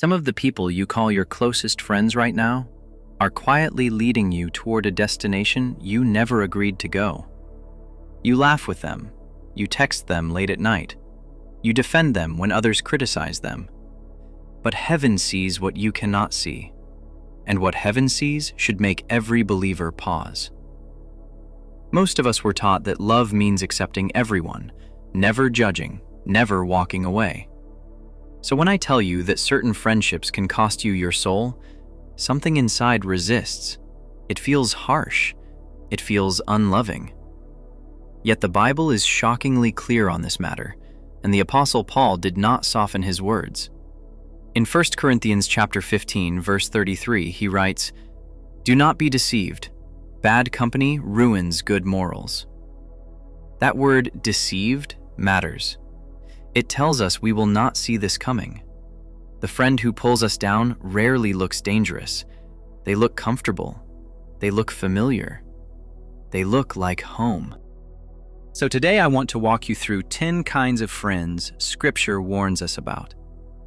Some of the people you call your closest friends right now are quietly leading you toward a destination you never agreed to go. You laugh with them, you text them late at night, you defend them when others criticize them. But heaven sees what you cannot see, and what heaven sees should make every believer pause. Most of us were taught that love means accepting everyone, never judging, never walking away. So when I tell you that certain friendships can cost you your soul, something inside resists. It feels harsh. It feels unloving. Yet the Bible is shockingly clear on this matter, and the Apostle Paul did not soften his words. In 1 Corinthians chapter 15, verse 33, he writes, "Do not be deceived. Bad company ruins good morals." That word deceived matters. It tells us we will not see this coming. The friend who pulls us down rarely looks dangerous. They look comfortable. They look familiar. They look like home. So today I want to walk you through 10 kinds of friends Scripture warns us about.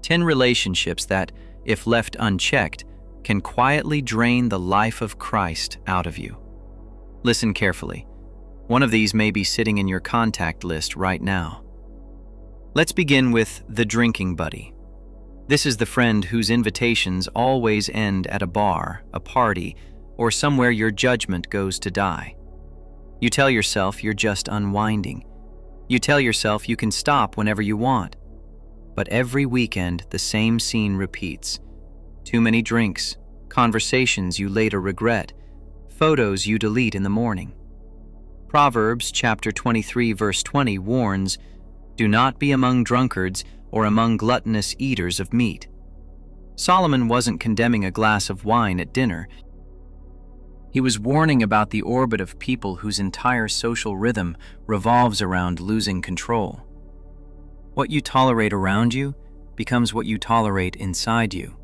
10 relationships that, if left unchecked, can quietly drain the life of Christ out of you. Listen carefully. One of these may be sitting in your contact list right now. Let's begin with the drinking buddy. This is the friend whose invitations always end at a bar, a party, or somewhere your judgment goes to die. You tell yourself you're just unwinding. You tell yourself you can stop whenever you want. But every weekend, the same scene repeats. Too many drinks, conversations you later regret, photos you delete in the morning. Proverbs chapter 23, verse 20 warns, "Do not be among drunkards or among gluttonous eaters of meat." Solomon wasn't condemning a glass of wine at dinner. He was warning about the orbit of people whose entire social rhythm revolves around losing control. What you tolerate around you becomes what you tolerate inside you.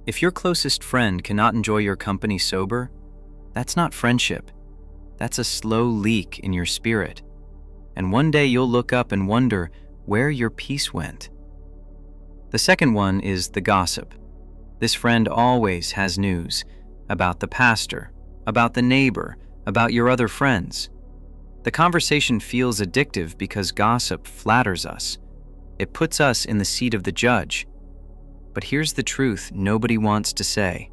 If your closest friend cannot enjoy your company sober, that's not friendship. That's a slow leak in your spirit. And one day you'll look up and wonder where your peace went. The second one is the gossip. This friend always has news about the pastor, about the neighbor, about your other friends. The conversation feels addictive because gossip flatters us. It puts us in the seat of the judge. But here's the truth nobody wants to say.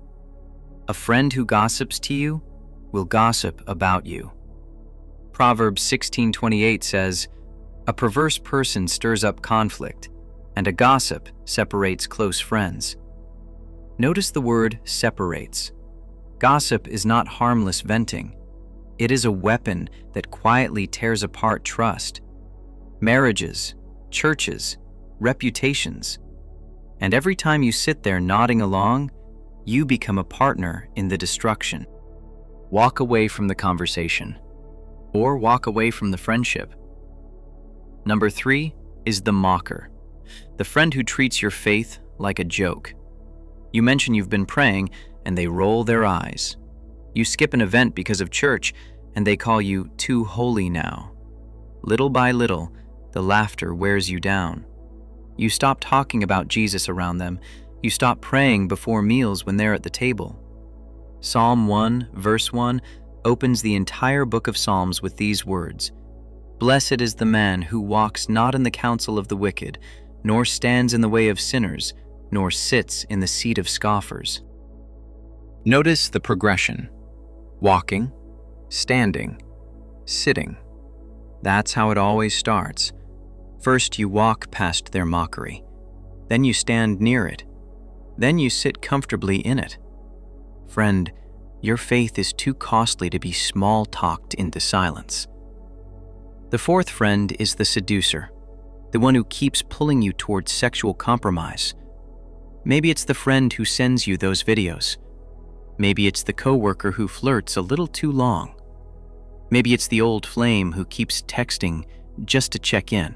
A friend who gossips to you will gossip about you. Proverbs 16:28 says, "A perverse person stirs up conflict, and a gossip separates close friends." Notice the word separates. Gossip is not harmless venting. It is a weapon that quietly tears apart trust, marriages, churches, reputations. And every time you sit there nodding along, you become a partner in the destruction. Walk away from the conversation, or walk away from the friendship. Number 3 is the mocker, the friend who treats your faith like a joke. You mention you've been praying, and they roll their eyes. You skip an event because of church, and they call you too holy now. Little by little, the laughter wears you down. You stop talking about Jesus around them. You stop praying before meals when they're at the table. Psalm 1, verse 1, opens the entire book of Psalms with these words, "Blessed is the man who walks not in the counsel of the wicked, nor stands in the way of sinners, nor sits in the seat of scoffers." Notice the progression. Walking, standing, sitting. That's how it always starts. First you walk past their mockery. Then you stand near it. Then you sit comfortably in it. Friend, your faith is too costly to be small-talked into silence. The fourth friend is the seducer, the one who keeps pulling you towards sexual compromise. Maybe it's the friend who sends you those videos. Maybe it's the coworker who flirts a little too long. Maybe it's the old flame who keeps texting just to check in.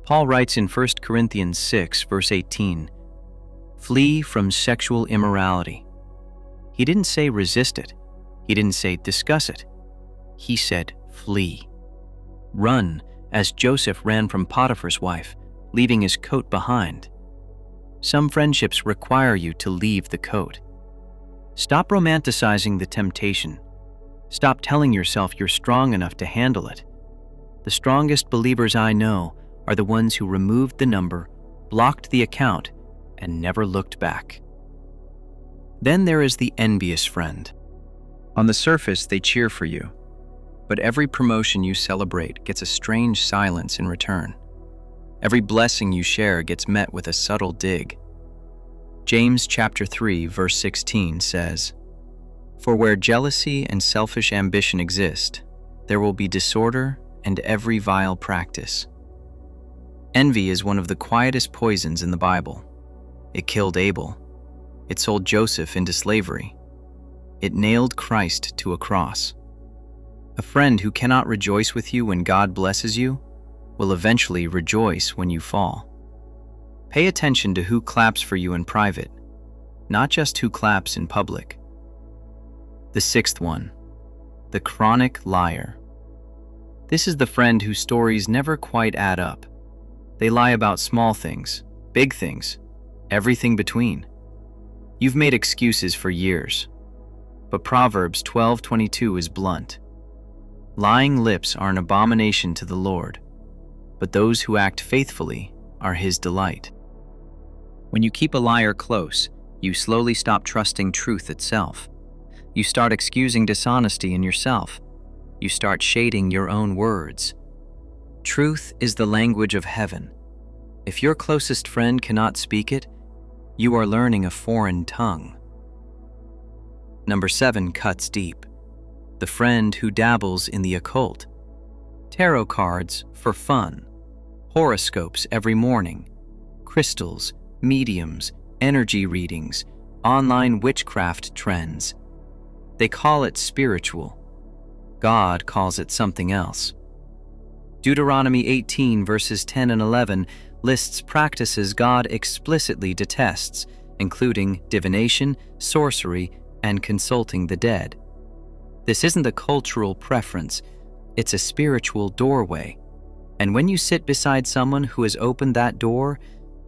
Paul writes in 1 Corinthians 6, verse 18, "Flee from sexual immorality." He didn't say resist it. He didn't say discuss it. He said flee. Run, as Joseph ran from Potiphar's wife, leaving his coat behind. Some friendships require you to leave the coat. Stop romanticizing the temptation. Stop telling yourself you're strong enough to handle it. The strongest believers I know are the ones who removed the number, blocked the account, and never looked back. Then there is the envious friend. On the surface, they cheer for you, but every promotion you celebrate gets a strange silence in return. Every blessing you share gets met with a subtle dig. James chapter 3, verse 16 says, "For where jealousy and selfish ambition exist, there will be disorder and every vile practice." Envy is one of the quietest poisons in the Bible. It killed Abel. It sold Joseph into slavery. It nailed Christ to a cross. A friend who cannot rejoice with you when God blesses you will eventually rejoice when you fall. Pay attention to who claps for you in private, not just who claps in public. The sixth one, the chronic liar. This is the friend whose stories never quite add up. They lie about small things, big things, everything between. You've made excuses for years, but Proverbs 12:22 is blunt. Lying lips are an abomination to the Lord, but those who act faithfully are His delight. When you keep a liar close, you slowly stop trusting truth itself. You start excusing dishonesty in yourself. You start shading your own words. Truth is the language of heaven. If your closest friend cannot speak it, you are learning a foreign tongue. Number 7 cuts deep. The friend who dabbles in the occult. Tarot cards for fun. Horoscopes every morning. Crystals, mediums, energy readings, online witchcraft trends. They call it spiritual. God calls it something else. Deuteronomy 18 verses 10 and 11 lists practices God explicitly detests, including divination, sorcery, and consulting the dead. This isn't a cultural preference, it's a spiritual doorway. And when you sit beside someone who has opened that door,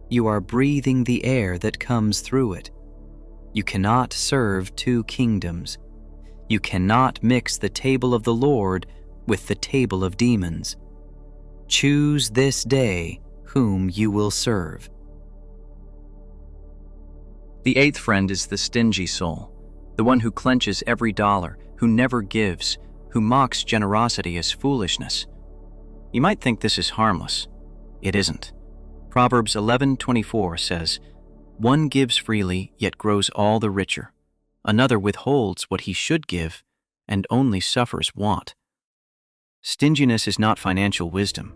you are breathing the air that comes through it. You cannot serve two kingdoms. You cannot mix the table of the Lord with the table of demons. Choose this day whom you will serve. The eighth friend is the stingy soul, the one who clenches every dollar, who never gives, who mocks generosity as foolishness. You might think this is harmless. It isn't. Proverbs 11:24 says, "One gives freely, yet grows all the richer. Another withholds what he should give, and only suffers want." Stinginess is not financial wisdom.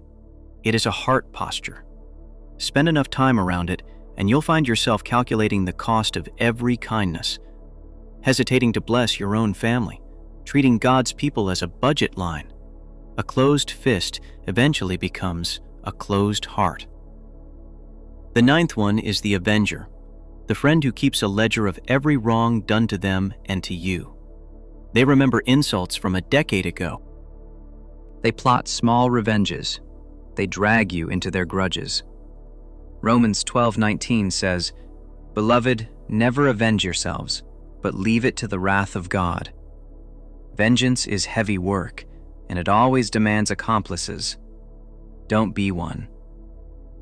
It is a heart posture. Spend enough time around it, and you'll find yourself calculating the cost of every kindness, hesitating to bless your own family, treating God's people as a budget line. A closed fist eventually becomes a closed heart. The ninth one is the avenger, the friend who keeps a ledger of every wrong done to them and to you. They remember insults from a decade ago. They plot small revenges. They drag you into their grudges. Romans 12:19 says, "Beloved, never avenge yourselves, but leave it to the wrath of God." Vengeance is heavy work, and it always demands accomplices. Don't be one.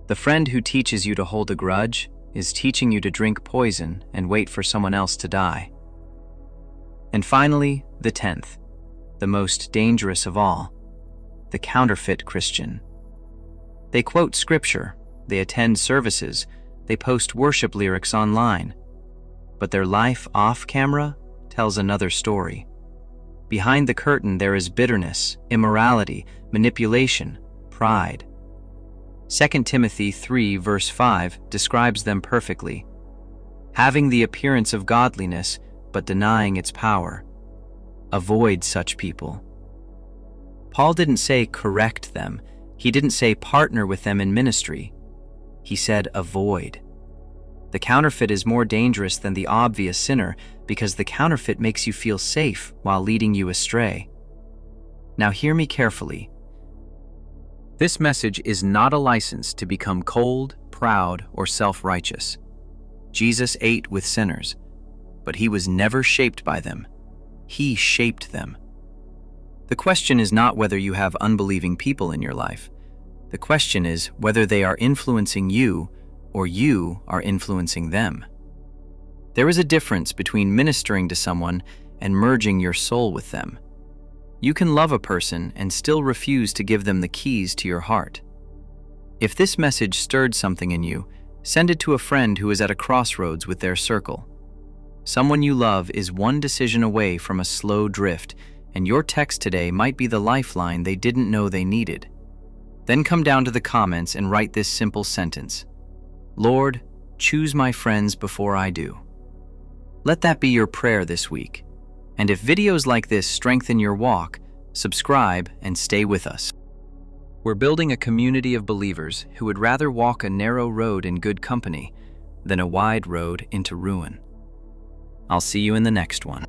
The friend who teaches you to hold a grudge is teaching you to drink poison and wait for someone else to die. And finally, the 10th, the most dangerous of all, the counterfeit Christian. They quote scripture, they attend services, they post worship lyrics online, but their life off camera tells another story. Behind the curtain there is bitterness, immorality, manipulation, pride. 2 Timothy 3 verse 5 describes them perfectly. Having the appearance of godliness, but denying its power. Avoid such people. Paul didn't say correct them. He didn't say partner with them in ministry. He said avoid. The counterfeit is more dangerous than the obvious sinner because the counterfeit makes you feel safe while leading you astray. Now hear me carefully. This message is not a license to become cold, proud, or self-righteous. Jesus ate with sinners, but he was never shaped by them. He shaped them. The question is not whether you have unbelieving people in your life. The question is whether they are influencing you or you are influencing them. There is a difference between ministering to someone and merging your soul with them. You can love a person and still refuse to give them the keys to your heart. If this message stirred something in you, send it to a friend who is at a crossroads with their circle. Someone you love is one decision away from a slow drift, and your text today might be the lifeline they didn't know they needed. Then come down to the comments and write this simple sentence: Lord, choose my friends before I do. Let that be your prayer this week. And if videos like this strengthen your walk, subscribe and stay with us. We're building a community of believers who would rather walk a narrow road in good company than a wide road into ruin. I'll see you in the next one.